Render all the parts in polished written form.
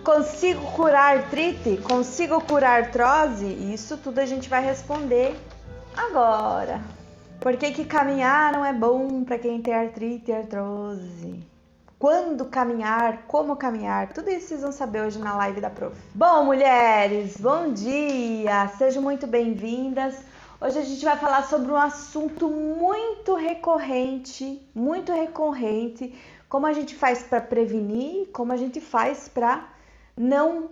Consigo curar artrite? Consigo curar artrose? Isso tudo a gente vai responder agora. Por que caminhar não é bom para quem tem artrite e artrose? Quando caminhar? Como caminhar? Tudo isso vocês vão saber hoje na live da Prof. Bom, mulheres, bom dia! Sejam muito bem-vindas. Hoje a gente vai falar sobre um assunto muito recorrente, como a gente faz para prevenir, como a gente faz para não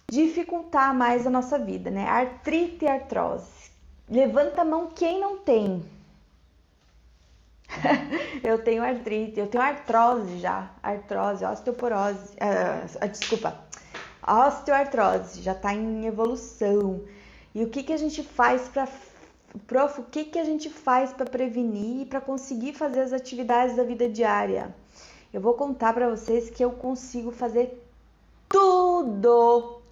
dificultar mais a nossa vida, né? Artrite e artrose. Levanta a mão quem não tem. Eu tenho artrite, eu tenho artrose já. Artrose, osteoporose. Osteoartrose já tá em evolução. E o que a gente faz para Prof, o que a gente faz para prevenir e para conseguir fazer as atividades da vida diária? Eu vou contar para vocês que eu consigo fazer tudo,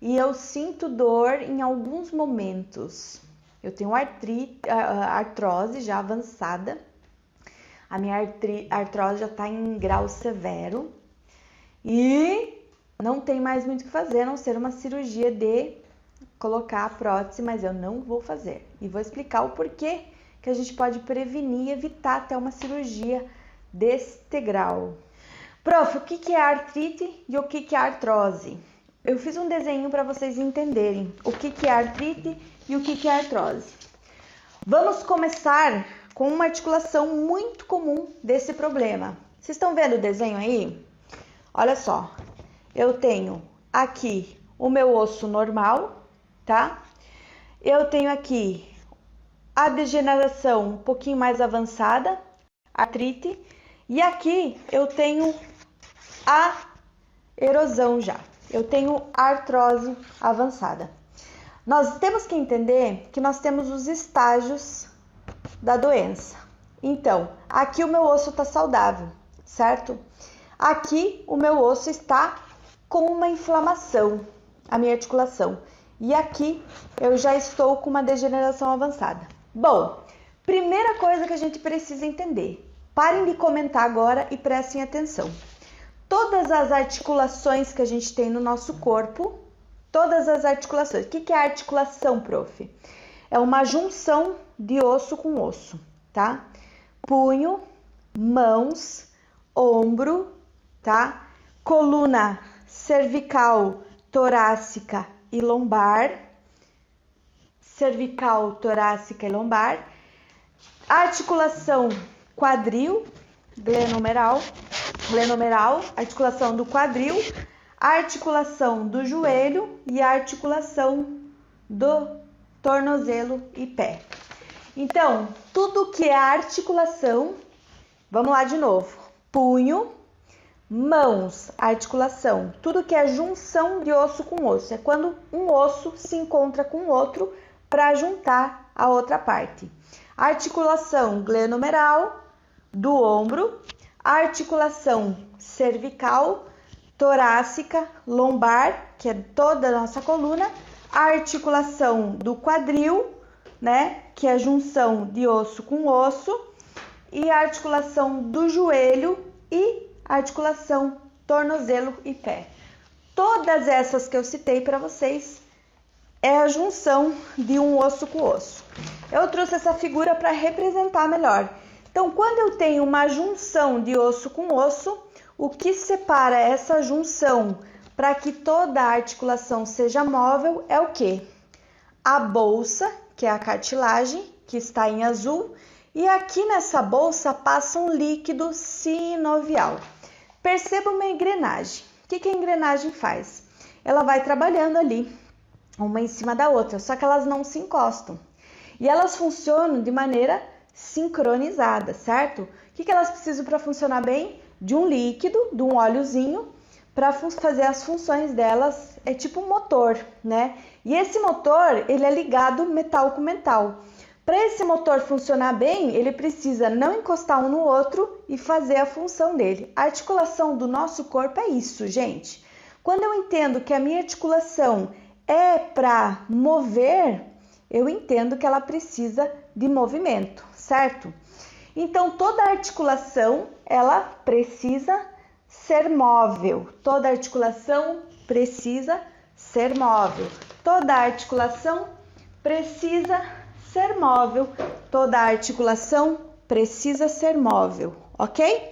e eu sinto dor em alguns momentos. Eu tenho artrose já avançada, a minha artrose já está em grau severo e não tem mais muito o que fazer, a não ser uma cirurgia de colocar a prótese, mas eu não vou fazer. E vou explicar o porquê que a gente pode prevenir e evitar até uma cirurgia deste grau. Prof, o que é artrite e o que é artrose? Eu fiz um desenho para vocês entenderem o que é artrite e o que é artrose. Vamos começar com uma articulação muito comum desse problema. Vocês estão vendo o desenho aí? Olha só, eu tenho aqui o meu osso normal, tá? Eu tenho aqui a degeneração um pouquinho mais avançada, artrite, e aqui eu tenho a erosão já. Eu tenho artrose avançada. Nós temos que entender que nós temos os estágios da doença. Então, aqui o meu osso está saudável, certo? Aqui o meu osso está com uma inflamação, a minha articulação. E aqui eu já estou com uma degeneração avançada. Bom, primeira coisa que a gente precisa entender. Parem de comentar agora e prestem atenção. Todas as articulações que a gente tem no nosso corpo, todas as articulações. O que é articulação, prof? É uma junção de osso com osso, tá? Punho, mãos, ombro, tá? Coluna cervical, torácica e lombar. Cervical, torácica e lombar. Articulação quadril, glenomeral, articulação do quadril, articulação do joelho e articulação do tornozelo e pé. Então, tudo que é articulação, vamos lá de novo. Punho, mãos, articulação, tudo que é junção de osso com osso. É quando um osso se encontra com o outro para juntar a outra parte. Articulação glenomeral do ombro, articulação cervical, torácica, lombar, que é toda a nossa coluna, articulação do quadril, né, que é a junção de osso com osso, e a articulação do joelho e articulação tornozelo e pé. Todas essas que eu citei para vocês é a junção de um osso com osso. Eu trouxe essa figura para representar melhor. Então, quando eu tenho uma junção de osso com osso, o que separa essa junção para que toda a articulação seja móvel é o quê? A bolsa, que é a cartilagem, que está em azul, e aqui nessa bolsa passa um líquido sinovial. Perceba uma engrenagem. O que a engrenagem faz? Ela vai trabalhando ali, uma em cima da outra, só que elas não se encostam. E elas funcionam de maneira sincronizada, certo? O que elas precisam para funcionar bem? De um líquido, de um óleozinho, para fazer as funções delas, é tipo um motor, né? E esse motor, ele é ligado metal com metal. Para esse motor funcionar bem, ele precisa não encostar um no outro e fazer a função dele. A articulação do nosso corpo é isso, gente. Quando eu entendo que a minha articulação é para mover, eu entendo que ela precisa de movimento, certo? Então, toda articulação, ela precisa ser móvel. Toda articulação precisa ser móvel. Toda articulação precisa ser móvel. Toda articulação precisa ser móvel, ok?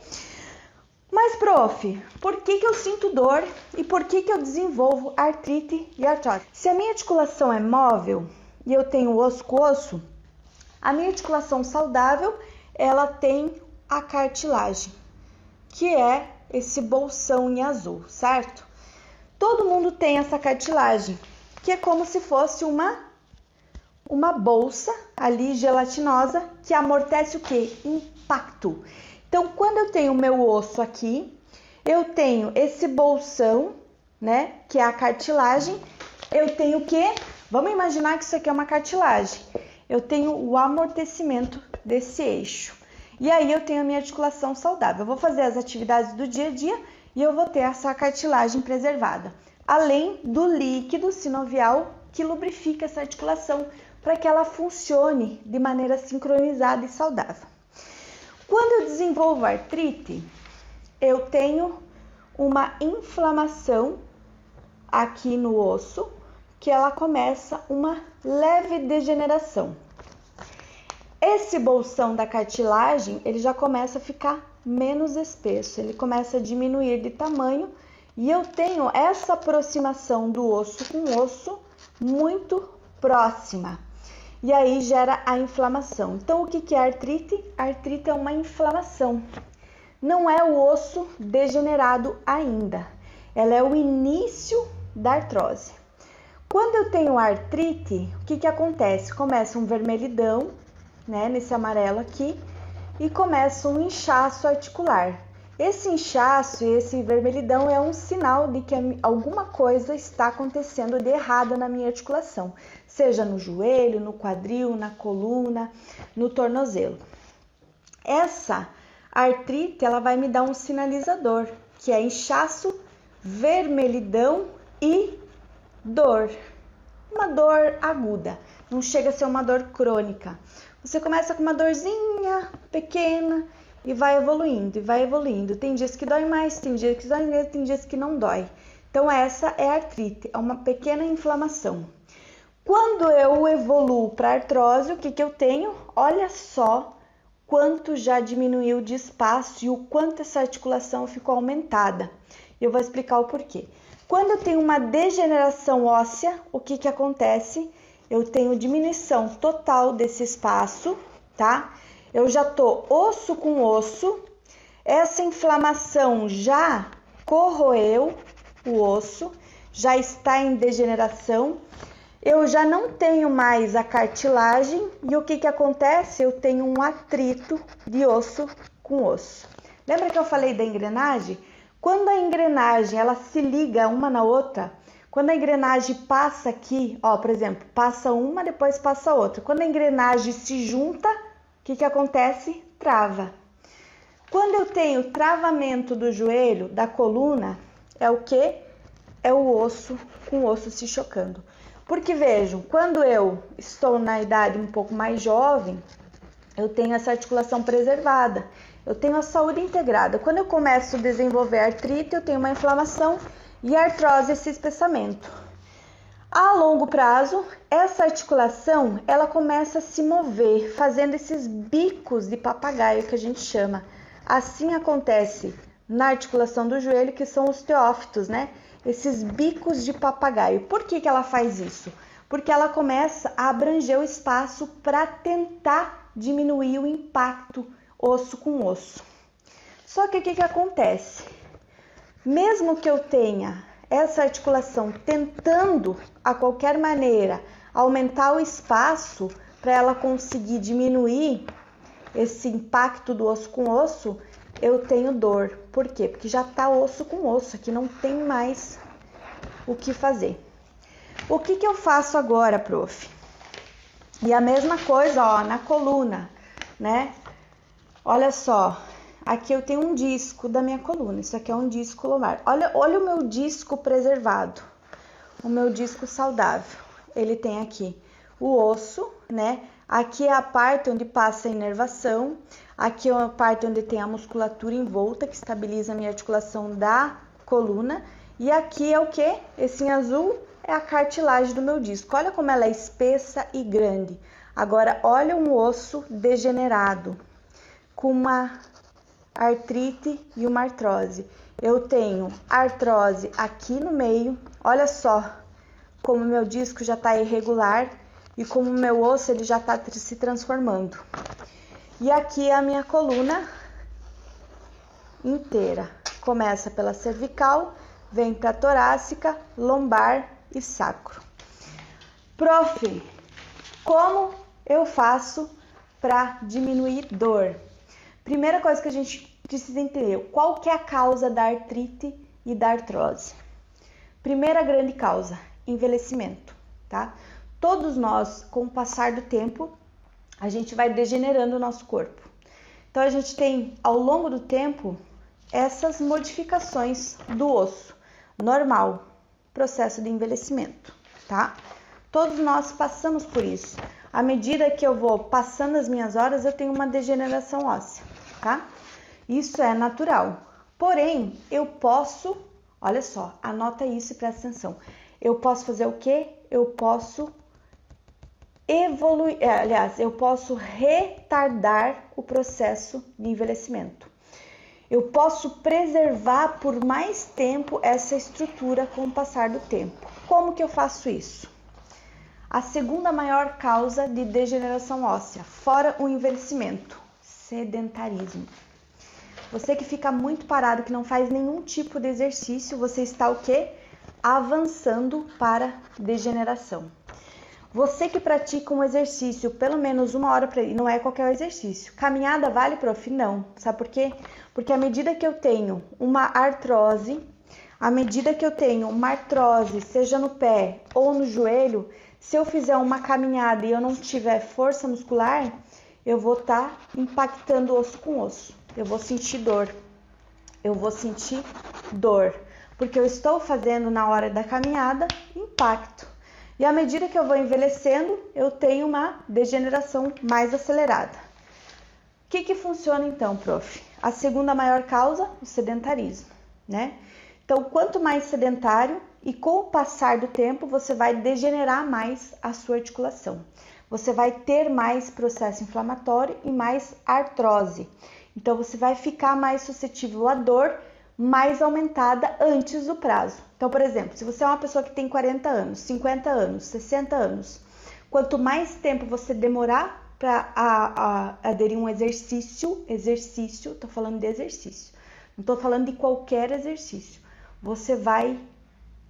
Mas, prof, por que eu sinto dor e por que eu desenvolvo artrite e artrose? Se a minha articulação é móvel e eu tenho osso com osso, a minha articulação saudável, ela tem a cartilagem, que é esse bolsão em azul, certo? Todo mundo tem essa cartilagem, que é como se fosse uma bolsa ali gelatinosa que amortece o quê? Impacto. Então, quando eu tenho o meu osso aqui, eu tenho esse bolsão, né, que é a cartilagem, eu tenho o quê? Vamos imaginar que isso aqui é uma cartilagem. Eu tenho o amortecimento desse eixo. E aí eu tenho a minha articulação saudável. Eu vou fazer as atividades do dia a dia e eu vou ter essa cartilagem preservada. Além do líquido sinovial que lubrifica essa articulação para que ela funcione de maneira sincronizada e saudável. Quando eu desenvolvo artrite, eu tenho uma inflamação aqui no osso, que ela começa uma leve degeneração. Esse bolsão da cartilagem, ele já começa a ficar menos espesso, ele começa a diminuir de tamanho e eu tenho essa aproximação do osso com osso muito próxima. E aí gera a inflamação. Então, o que é artrite? A artrite é uma inflamação. Não é o osso degenerado ainda. Ela é o início da artrose. Quando eu tenho artrite, o que acontece? Começa um vermelhidão, né, nesse amarelo aqui, e começa um inchaço articular. Esse inchaço e esse vermelhidão é um sinal de que alguma coisa está acontecendo de errado na minha articulação, seja no joelho, no quadril, na coluna, no tornozelo. Essa artrite, ela vai me dar um sinalizador, que é inchaço, vermelhidão e dor. Uma dor aguda, não chega a ser uma dor crônica. Você começa com uma dorzinha pequena e vai evoluindo, e vai evoluindo. Tem dias que dói mais, tem dias que dói menos, tem dias que não dói. Então essa é a artrite, é uma pequena inflamação. Quando eu evoluo para artrose, o que eu tenho? Olha só quanto já diminuiu de espaço e o quanto essa articulação ficou aumentada. Eu vou explicar o porquê. Quando eu tenho uma degeneração óssea, o que acontece? Eu tenho diminuição total desse espaço, tá? Eu já tô osso com osso, essa inflamação já corroeu o osso, já está em degeneração, eu já não tenho mais a cartilagem e o que acontece? Eu tenho um atrito de osso com osso. Lembra que eu falei da engrenagem? Quando a engrenagem ela se liga uma na outra, quando a engrenagem passa aqui, ó, por exemplo, passa uma, depois passa outra. Quando a engrenagem se junta, o que acontece? Trava. Quando eu tenho travamento do joelho, da coluna, é o que? É o osso com o osso se chocando. Porque vejam, quando eu estou na idade um pouco mais jovem, eu tenho essa articulação preservada, eu tenho a saúde integrada. Quando eu começo a desenvolver artrite, eu tenho uma inflamação e artrose, esse espessamento. A longo prazo, essa articulação, ela começa a se mover, fazendo esses bicos de papagaio que a gente chama. Assim acontece na articulação do joelho, que são os teófitos, né? Esses bicos de papagaio. Por que ela faz isso? Porque ela começa a abranger o espaço para tentar diminuir o impacto osso com osso. Só que o que acontece? Mesmo que eu tenha essa articulação tentando, a qualquer maneira, aumentar o espaço para ela conseguir diminuir esse impacto do osso com osso, eu tenho dor. Por quê? Porque já está osso com osso, aqui não tem mais o que fazer. O que eu faço agora, prof? E a mesma coisa, ó, na coluna, né? Olha só. Aqui eu tenho um disco da minha coluna, isso aqui é um disco lombar. Olha o meu disco preservado, o meu disco saudável. Ele tem aqui o osso, né? Aqui é a parte onde passa a inervação. Aqui é a parte onde tem a musculatura envolta, que estabiliza a minha articulação da coluna. E aqui é o que? Esse em azul é a cartilagem do meu disco. Olha como ela é espessa e grande. Agora, olha um osso degenerado, com uma artrite e uma artrose. Eu tenho artrose aqui no meio. Olha só como meu disco já está irregular e como o meu osso ele já está se transformando. E aqui é a minha coluna inteira. Começa pela cervical, vem para torácica, lombar e sacro. Prof, como eu faço para diminuir dor? Primeira coisa que a gente precisa entender, qual que é a causa da artrite e da artrose? Primeira grande causa, envelhecimento, tá? Todos nós, com o passar do tempo, a gente vai degenerando o nosso corpo. Então, a gente tem, ao longo do tempo, essas modificações do osso. Normal, processo de envelhecimento, tá? Todos nós passamos por isso. À medida que eu vou passando as minhas horas, eu tenho uma degeneração óssea, tá? Isso é natural. Porém, eu posso, olha só, anota isso e presta atenção. Eu posso fazer o quê? Eu posso eu posso retardar o processo de envelhecimento. Eu posso preservar por mais tempo essa estrutura com o passar do tempo. Como que eu faço isso? A segunda maior causa de degeneração óssea, fora o envelhecimento, sedentarismo. Você que fica muito parado, que não faz nenhum tipo de exercício, você está o quê? Avançando para degeneração. Você que pratica um exercício pelo menos 1 hora para ele, não é qualquer exercício. Caminhada vale, prof? Não. Sabe por quê? Porque à medida que eu tenho uma artrose, seja no pé ou no joelho, se eu fizer uma caminhada e eu não tiver força muscular, eu vou estar impactando osso com osso. Eu vou sentir dor. Porque eu estou fazendo na hora da caminhada impacto. E à medida que eu vou envelhecendo, eu tenho uma degeneração mais acelerada. O que funciona então, prof? A segunda maior causa, o sedentarismo, né? Então, quanto mais sedentário e com o passar do tempo, você vai degenerar mais a sua articulação. Você vai ter mais processo inflamatório e mais artrose. Então, você vai ficar mais suscetível à dor mais aumentada antes do prazo. Então, por exemplo, se você é uma pessoa que tem 40 anos, 50 anos, 60 anos, quanto mais tempo você demorar para aderir a um exercício, tô falando de exercício, não tô falando de qualquer exercício, você vai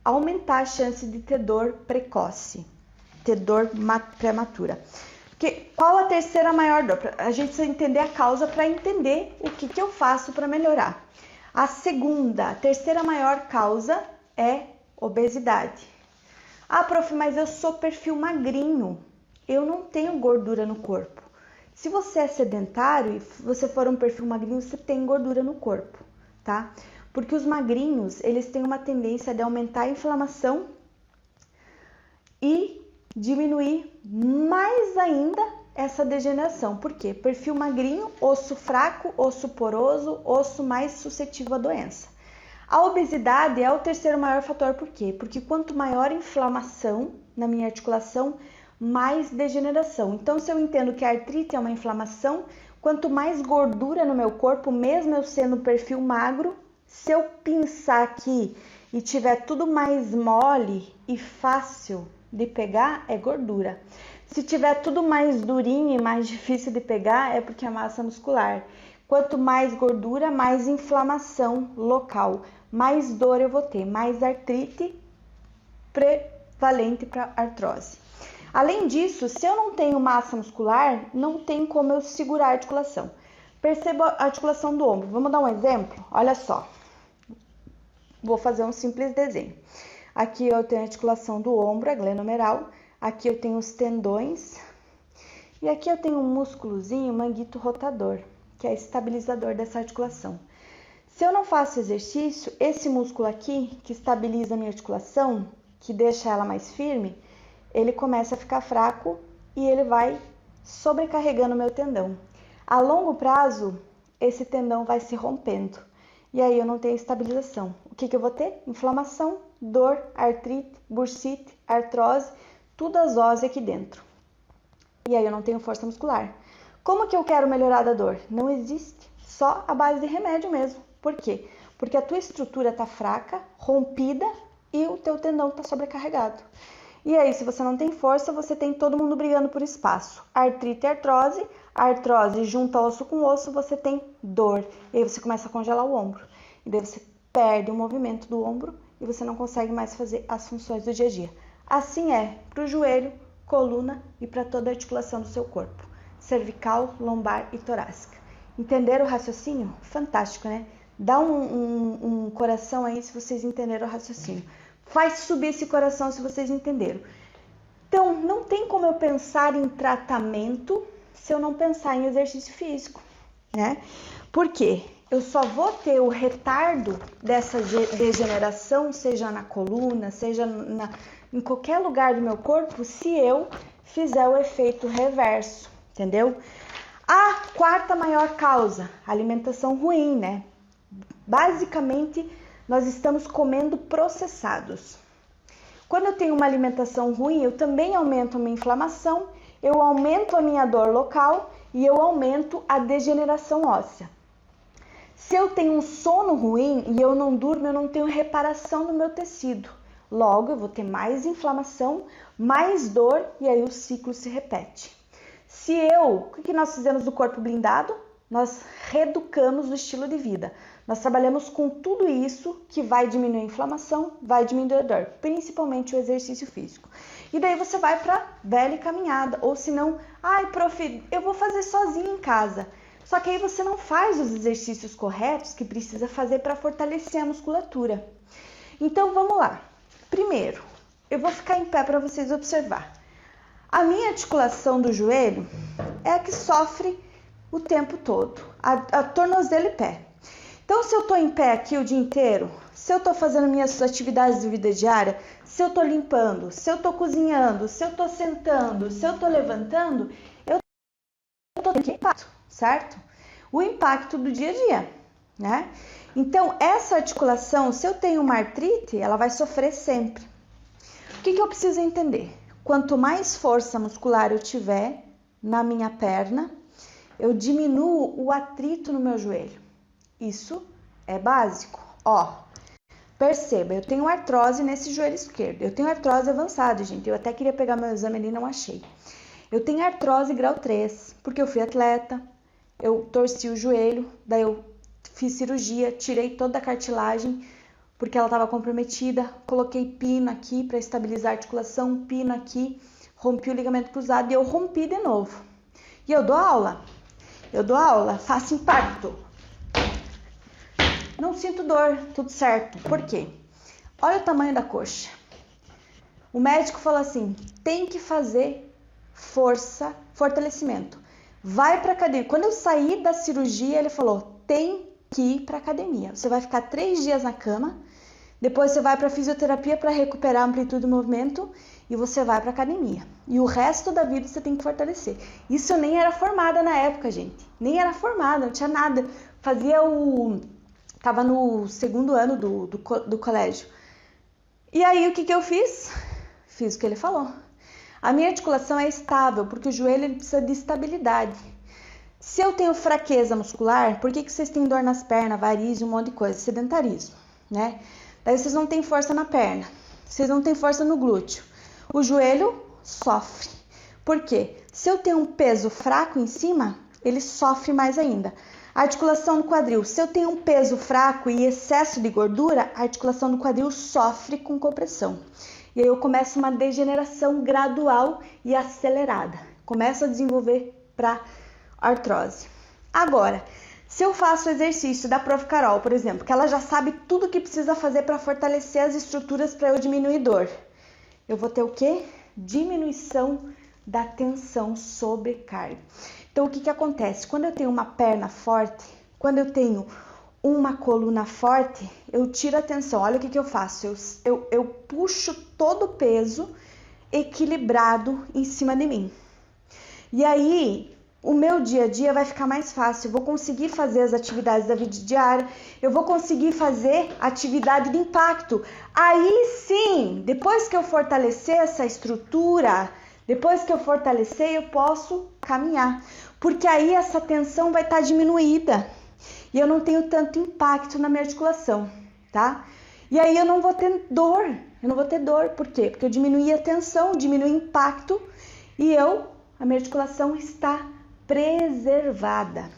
aumentar a chance de ter dor precoce, ter dor prematura. Qual a terceira maior dor? A gente precisa entender a causa para entender o que eu faço para melhorar. A terceira maior causa é obesidade. Ah, prof, mas eu sou perfil magrinho, eu não tenho gordura no corpo. Se você é sedentário e você for um perfil magrinho, você tem gordura no corpo, tá? Porque os magrinhos, eles têm uma tendência de aumentar a inflamação e diminuir mais ainda essa degeneração. Por quê? Perfil magrinho, osso fraco, osso poroso, osso mais suscetível à doença. A obesidade é o terceiro maior fator. Por quê? Porque quanto maior inflamação na minha articulação, mais degeneração. Então, se eu entendo que a artrite é uma inflamação, quanto mais gordura no meu corpo, mesmo eu sendo perfil magro, se eu pinçar aqui e tiver tudo mais mole e fácil de pegar, é gordura. Se tiver tudo mais durinho e mais difícil de pegar, é porque é massa muscular. Quanto mais gordura, mais inflamação local, mais dor eu vou ter, mais artrite prevalente para artrose. Além disso, se eu não tenho massa muscular, não tem como eu segurar a articulação. Perceba a articulação do ombro. Vamos dar um exemplo? Olha só. Vou fazer um simples desenho. Aqui eu tenho a articulação do ombro, a glenomeral. Aqui eu tenho os tendões. E aqui eu tenho um músculozinho, manguito rotador, que é estabilizador dessa articulação. Se eu não faço exercício, esse músculo aqui, que estabiliza a minha articulação, que deixa ela mais firme, ele começa a ficar fraco e ele vai sobrecarregando o meu tendão. A longo prazo, esse tendão vai se rompendo. E aí eu não tenho estabilização. O que eu vou ter? Inflamação, dor, artrite, bursite, artrose, tudo azose aqui dentro. E aí eu não tenho força muscular. Como que eu quero melhorar da dor? Não existe. Só a base de remédio mesmo. Por quê? Porque a tua estrutura está fraca, rompida e o teu tendão está sobrecarregado. E aí, se você não tem força, você tem todo mundo brigando por espaço. Artrite e artrose, a artrose junta osso com osso, você tem dor. E aí você começa a congelar o ombro. E daí você perde o movimento do ombro e você não consegue mais fazer as funções do dia a dia. Assim é para o joelho, coluna e para toda a articulação do seu corpo. Cervical, lombar e torácica. Entenderam o raciocínio? Fantástico, né? Dá um coração aí se vocês entenderam o raciocínio. Faz subir esse coração se vocês entenderam. Então, não tem como eu pensar em tratamento se eu não pensar em exercício físico, né? Por quê? Eu só vou ter o retardo dessa degeneração, seja na coluna, seja em qualquer lugar do meu corpo, se eu fizer o efeito reverso, entendeu? A quarta maior causa, alimentação ruim, né? Basicamente, nós estamos comendo processados. Quando eu tenho uma alimentação ruim, eu também aumento a minha inflamação, eu aumento a minha dor local e eu aumento a degeneração óssea. Se eu tenho um sono ruim e eu não durmo, eu não tenho reparação no meu tecido. Logo, eu vou ter mais inflamação, mais dor e aí o ciclo se repete. O que nós fizemos do corpo blindado? Nós reeducamos o estilo de vida. Nós trabalhamos com tudo isso que vai diminuir a inflamação, vai diminuir a dor, principalmente o exercício físico. E daí você vai para velha caminhada, ou se não, prof, eu vou fazer sozinho em casa. Só que aí você não faz os exercícios corretos que precisa fazer para fortalecer a musculatura. Então vamos lá. Primeiro, eu vou ficar em pé para vocês observar. A minha articulação do joelho é a que sofre o tempo todo, a tornozelo e pé. Então, se eu tô em pé aqui o dia inteiro, se eu tô fazendo minhas atividades de vida diária, se eu tô limpando, se eu tô cozinhando, se eu tô sentando, se eu tô levantando, eu tô tendo impacto, certo? O impacto do dia a dia, né? Então, essa articulação, se eu tenho uma artrite, ela vai sofrer sempre. O que eu preciso entender? Quanto mais força muscular eu tiver na minha perna, eu diminuo o atrito no meu joelho. Isso é básico. Perceba, eu tenho artrose nesse joelho esquerdo. Eu tenho artrose avançada, gente. Eu até queria pegar meu exame ali e não achei. Eu tenho artrose grau 3, porque eu fui atleta, eu torci o joelho, daí eu fiz cirurgia, tirei toda a cartilagem, porque ela estava comprometida, coloquei pino aqui para estabilizar a articulação, pino aqui, rompi o ligamento cruzado e eu rompi de novo. E eu dou aula, faço impacto. Não sinto dor, tudo certo. Por quê? Olha o tamanho da coxa. O médico falou assim, tem que fazer fortalecimento. Vai para academia. Quando eu saí da cirurgia, ele falou, tem que ir para academia. Você vai ficar 3 dias na cama, depois você vai para fisioterapia para recuperar a amplitude do movimento e você vai para academia. E o resto da vida você tem que fortalecer. Isso eu nem era formada na época, gente. Nem era formada, não tinha nada. Tava no 2º ano do colégio. E aí, o que eu fiz? Fiz o que ele falou. A minha articulação é estável, porque o joelho ele precisa de estabilidade. Se eu tenho fraqueza muscular, por que vocês têm dor nas pernas, varizes, um monte de coisa? Sedentarismo, né? Daí vocês não têm força na perna, vocês não têm força no glúteo. O joelho sofre. Por quê? Se eu tenho um peso fraco em cima, ele sofre mais ainda. A articulação do quadril, se eu tenho um peso fraco e excesso de gordura, a articulação do quadril sofre com compressão. E aí eu começo uma degeneração gradual e acelerada. Começo a desenvolver para artrose. Agora, se eu faço o exercício da Prof. Carol, por exemplo, que ela já sabe tudo o que precisa fazer para fortalecer as estruturas para eu diminuir dor, eu vou ter o quê? Diminuição da tensão, sobrecarga. Então, o que acontece? Quando eu tenho uma perna forte, quando eu tenho uma coluna forte, eu tiro a tensão. Olha o que eu faço. Eu puxo todo o peso equilibrado em cima de mim. E aí, o meu dia a dia vai ficar mais fácil, eu vou conseguir fazer as atividades da vida diária, eu vou conseguir fazer atividade de impacto. Aí sim, depois que eu fortalecer essa estrutura, depois que eu fortalecer, eu posso caminhar, porque aí essa tensão vai estar diminuída e eu não tenho tanto impacto na minha articulação, tá? E aí eu não vou ter dor, por quê? Porque eu diminuí a tensão, diminui o impacto e a minha articulação está preservada.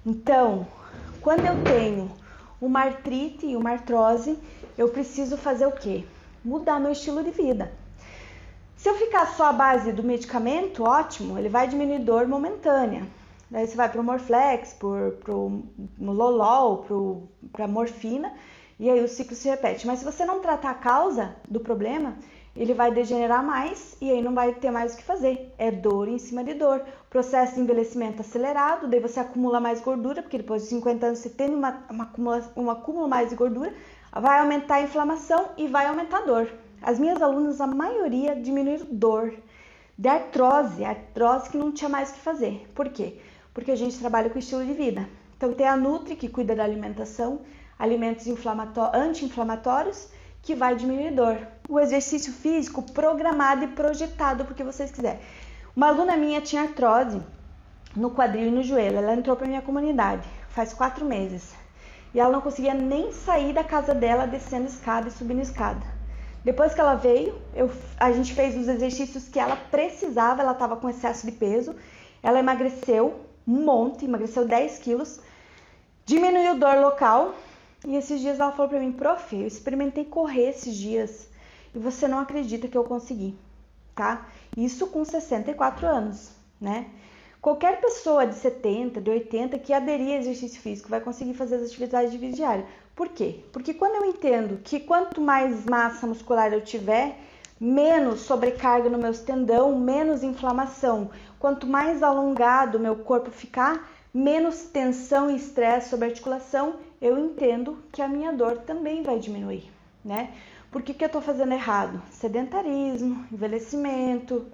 Então, quando eu tenho uma artrite e uma artrose, eu preciso fazer o quê? Mudar meu estilo de vida. Se eu ficar só à base do medicamento, ótimo, ele vai diminuir dor momentânea. Daí você vai para o Morflex, pro Lolol, para morfina, e aí o ciclo se repete. Mas se você não tratar a causa do problema, ele vai degenerar mais e aí não vai ter mais o que fazer. É dor em cima de dor. Processo de envelhecimento acelerado, daí você acumula mais gordura, porque depois de 50 anos você tem um acúmulo mais de gordura, vai aumentar a inflamação e vai aumentar a dor. As minhas alunas, a maioria, diminuíram dor de artrose que não tinha mais o que fazer. Por quê? Porque a gente trabalha com estilo de vida. Então tem a Nutri, que cuida da alimentação, alimentos anti-inflamatórios, que vai diminuir dor. O exercício físico programado e projetado porque vocês quiserem. Uma aluna minha tinha artrose no quadril e no joelho. Ela entrou para minha comunidade faz 4 meses. E ela não conseguia nem sair da casa dela descendo escada e subindo escada. Depois que ela veio, a gente fez os exercícios que ela precisava. Ela estava com excesso de peso. Ela emagreceu um monte, emagreceu 10 quilos. Diminuiu dor local. E esses dias ela falou pra mim: prof, eu experimentei correr esses dias e você não acredita que eu consegui, tá? Isso com 64 anos, né? Qualquer pessoa de 70, de 80 que aderir a exercício físico vai conseguir fazer as atividades de vida diária. Por quê? Porque quando eu entendo que quanto mais massa muscular eu tiver, menos sobrecarga no meu tendão, menos inflamação. Quanto mais alongado o meu corpo ficar, menos tensão e estresse sobre a articulação, eu entendo que a minha dor também vai diminuir, né? Por que eu estou fazendo errado? Sedentarismo, envelhecimento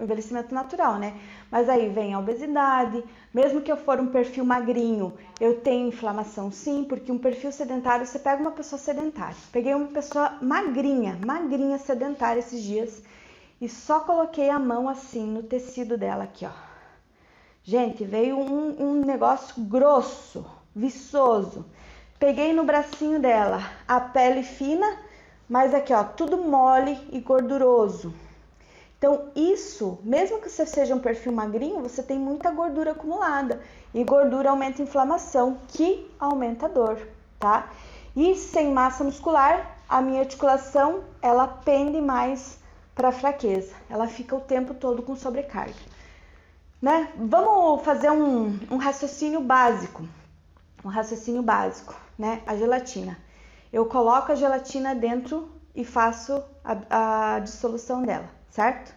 natural, né? Mas aí vem a obesidade, mesmo que eu for um perfil magrinho, eu tenho inflamação sim, porque um perfil sedentário, você pega uma pessoa sedentária. Peguei uma pessoa magrinha sedentária esses dias e só coloquei a mão assim no tecido dela aqui, ó. Gente, veio um negócio grosso, viçoso. Peguei no bracinho dela, a pele fina, mas aqui, ó, tudo mole e gorduroso. Então, isso, mesmo que você seja um perfil magrinho, você tem muita gordura acumulada. E gordura aumenta a inflamação, que aumenta a dor, tá? E sem massa muscular, a minha articulação, ela pende mais para fraqueza. Ela fica o tempo todo com sobrecarga. Né? Vamos fazer um raciocínio básico. Né? A gelatina. Eu coloco a gelatina dentro e faço a dissolução dela, certo?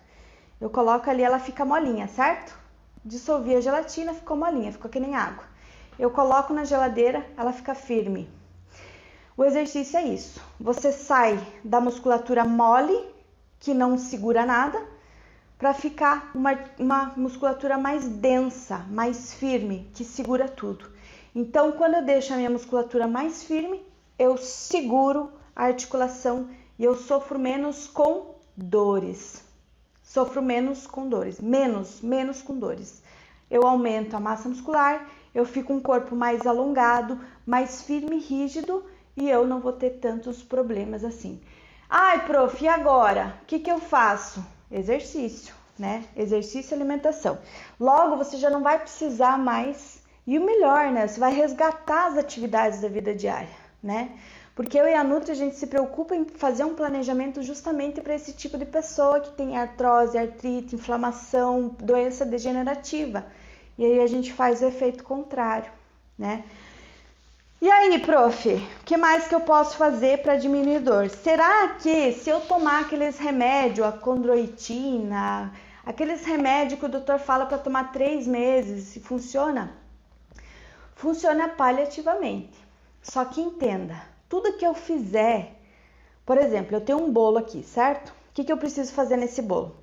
Eu coloco ali, ela fica molinha, certo? Dissolvi a gelatina, ficou molinha, ficou que nem água. Eu coloco na geladeira, ela fica firme. O exercício é isso. Você sai da musculatura mole, que não segura nada, para ficar uma musculatura mais densa, mais firme, que segura tudo. Então, quando eu deixo a minha musculatura mais firme, eu seguro a articulação e eu sofro menos com dores. Menos com dores. Eu aumento a massa muscular, eu fico um corpo mais alongado, mais firme e rígido e eu não vou ter tantos problemas assim. Ai, prof, e agora? O que eu faço? Exercício, né? Exercício e alimentação. Logo, você já não vai precisar mais. E o melhor, né? Você vai resgatar as atividades da vida diária, né? Porque eu e a Nutri, a gente se preocupa em fazer um planejamento justamente para esse tipo de pessoa que tem artrose, artrite, inflamação, doença degenerativa. E aí a gente faz o efeito contrário, né? E aí, prof, o que mais que eu posso fazer para diminuir dor? Será que se eu tomar aqueles remédios, a condroitina, aqueles remédios que o doutor fala para tomar 3 meses, funciona? Funciona paliativamente. Só que entenda, tudo que eu fizer, por exemplo, eu tenho um bolo aqui, certo? O que eu preciso fazer nesse bolo?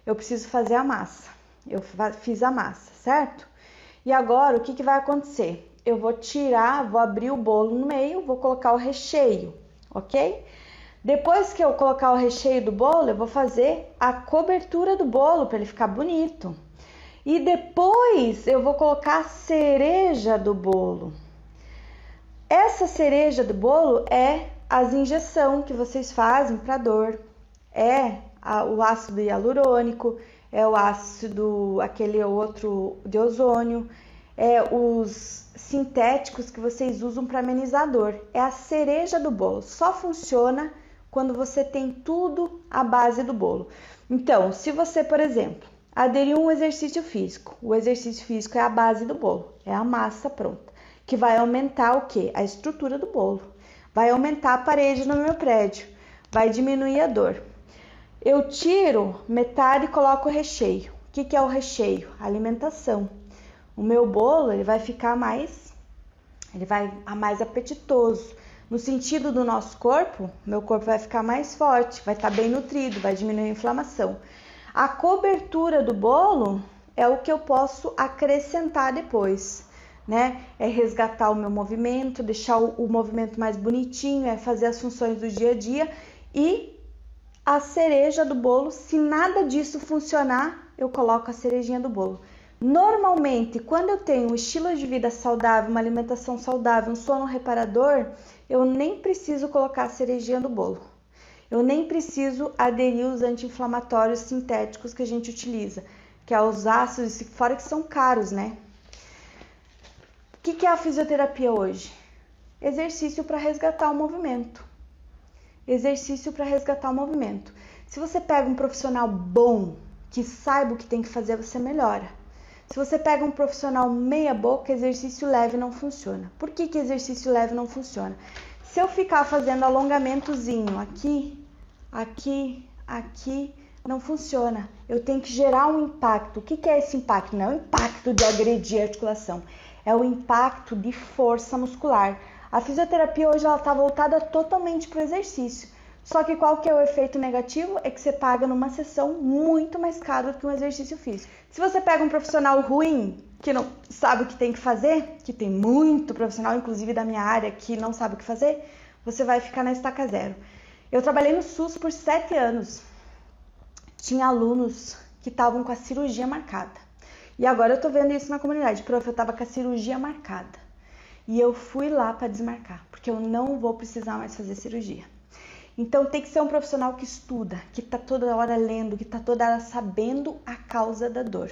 Eu preciso fazer a massa. eu fiz a massa, certo? E agora, o que vai acontecer? Eu vou abrir o bolo no meio, vou colocar o recheio, ok? Depois que eu colocar o recheio do bolo, eu vou fazer a cobertura do bolo para ele ficar bonito. E depois eu vou colocar a cereja do bolo. Essa cereja do bolo é as injeções que vocês fazem para dor. O ácido hialurônico, é o ácido, aquele outro de ozônio, os sintéticos que vocês usam para amenizar a dor. É a cereja do bolo. Só funciona quando você tem tudo à base do bolo. Então, se você, por exemplo, aderir a um exercício físico, o exercício físico é a base do bolo, é a massa pronta, que vai aumentar o quê? A estrutura do bolo, vai aumentar a parede no meu prédio, vai diminuir a dor. Eu tiro metade e coloco o recheio. O que é o recheio? A alimentação. O meu bolo ele vai ficar mais apetitoso. No sentido do nosso corpo, meu corpo vai ficar mais forte, vai estar bem nutrido, vai diminuir a inflamação. A cobertura do bolo é o que eu posso acrescentar depois, né? É resgatar o meu movimento, deixar o movimento mais bonitinho, é fazer as funções do dia a dia. E a cereja do bolo, se nada disso funcionar, eu coloco a cerejinha do bolo. Normalmente, quando eu tenho um estilo de vida saudável, uma alimentação saudável, um sono reparador, eu nem preciso colocar a cerejinha do bolo. Eu nem preciso aderir os anti-inflamatórios sintéticos que a gente utiliza, que é os ácidos, fora que são caros, né? O que é a fisioterapia hoje? Exercício para resgatar o movimento. Exercício para resgatar o movimento. Se você pega um profissional bom, que saiba o que tem que fazer, você melhora. Se você pega um profissional meia boca, exercício leve não funciona. Por que exercício leve não funciona? Se eu ficar fazendo alongamentozinho aqui, aqui, aqui, não funciona. Eu tenho que gerar um impacto. O que é esse impacto? Não é o impacto de agredir a articulação, é o impacto de força muscular. A fisioterapia hoje ela está voltada totalmente para o exercício. Só que qual que é o efeito negativo? É que você paga numa sessão muito mais caro do que um exercício físico. Se você pega um profissional ruim, que não sabe o que tem que fazer, que tem muito profissional, inclusive da minha área, que não sabe o que fazer, você vai ficar na estaca zero. Eu trabalhei no SUS por 7 anos. Tinha alunos que estavam com a cirurgia marcada. E agora eu tô vendo isso na comunidade. Prof, eu tava com a cirurgia marcada. E eu fui lá para desmarcar, porque eu não vou precisar mais fazer cirurgia. Então tem que ser um profissional que estuda, que está toda hora lendo, que está toda hora sabendo a causa da dor.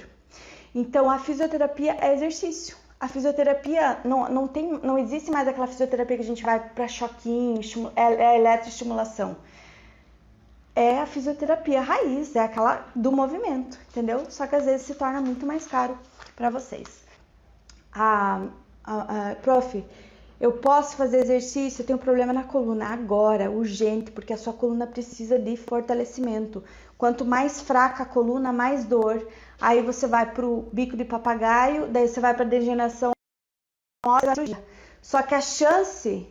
Então a fisioterapia é exercício. A fisioterapia não existe mais aquela fisioterapia que a gente vai para choquinho, é a eletroestimulação. É a fisioterapia raiz, é aquela do movimento, entendeu? Só que às vezes se torna muito mais caro para vocês. Prof, eu posso fazer exercício, eu tenho problema na coluna agora, urgente, porque a sua coluna precisa de fortalecimento. Quanto mais fraca a coluna, mais dor. Aí você vai pro bico de papagaio, daí você vai para degeneração. Só que a chance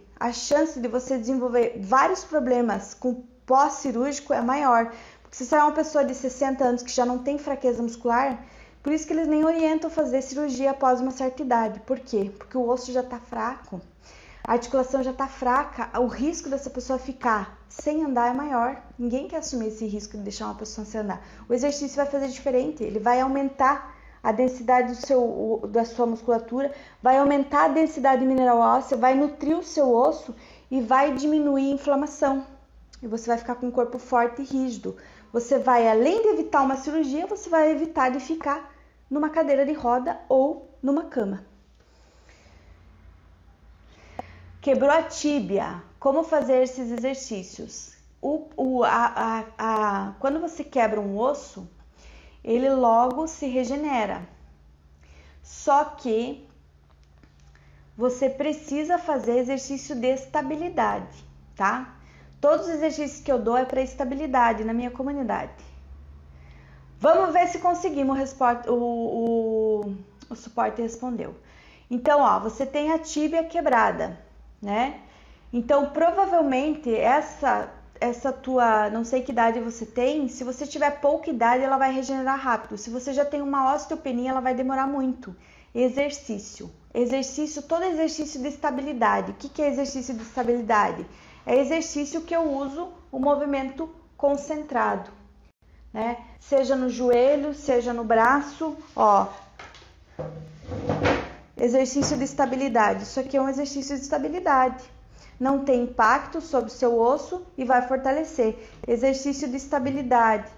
de você desenvolver vários problemas com pós-cirúrgico é maior. Porque se você é uma pessoa de 60 anos que já não tem fraqueza muscular, por isso que eles nem orientam fazer cirurgia após uma certa idade. Por quê? Porque o osso já está fraco, a articulação já está fraca, o risco dessa pessoa ficar sem andar é maior. Ninguém quer assumir esse risco de deixar uma pessoa sem andar. O exercício vai fazer diferente, ele vai aumentar a densidade da sua musculatura, vai aumentar a densidade mineral óssea, vai nutrir o seu osso e vai diminuir a inflamação. E você vai ficar com um corpo forte e rígido. Você vai, além de evitar uma cirurgia, você vai evitar de ficar numa cadeira de roda ou numa cama. Quebrou a tíbia. Como fazer esses exercícios? Quando você quebra um osso, ele logo se regenera. Só que você precisa fazer exercício de estabilidade, tá? Todos os exercícios que eu dou é para estabilidade na minha comunidade. Vamos ver se conseguimos. O suporte respondeu. Então, ó, você tem a tíbia quebrada, né? Então, provavelmente, essa tua, não sei que idade você tem, se você tiver pouca idade, ela vai regenerar rápido. Se você já tem uma osteopenia, ela vai demorar muito. Exercício. Todo exercício de estabilidade. O que é exercício de estabilidade? É exercício que eu uso o movimento concentrado, né? Seja no joelho, seja no braço, ó. Exercício de estabilidade. Isso aqui é um exercício de estabilidade. Não tem impacto sobre o seu osso e vai fortalecer. Exercício de estabilidade.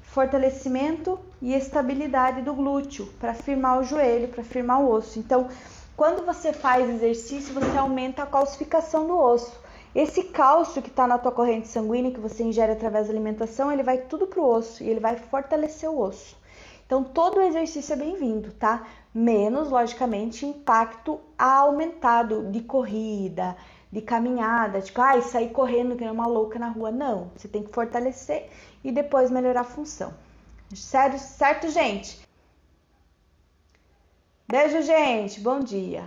Fortalecimento e estabilidade do glúteo para firmar o joelho, para firmar o osso. Então, quando você faz exercício, você aumenta a calcificação do osso. Esse cálcio que está na tua corrente sanguínea, que você ingere através da alimentação, ele vai tudo pro osso e ele vai fortalecer o osso. Então, todo exercício é bem-vindo, tá? Menos, logicamente, impacto aumentado de corrida, de caminhada, tipo, sair correndo que nem uma louca na rua. Não, você tem que fortalecer e depois melhorar a função. Sério, certo, gente? Beijo, gente. Bom dia.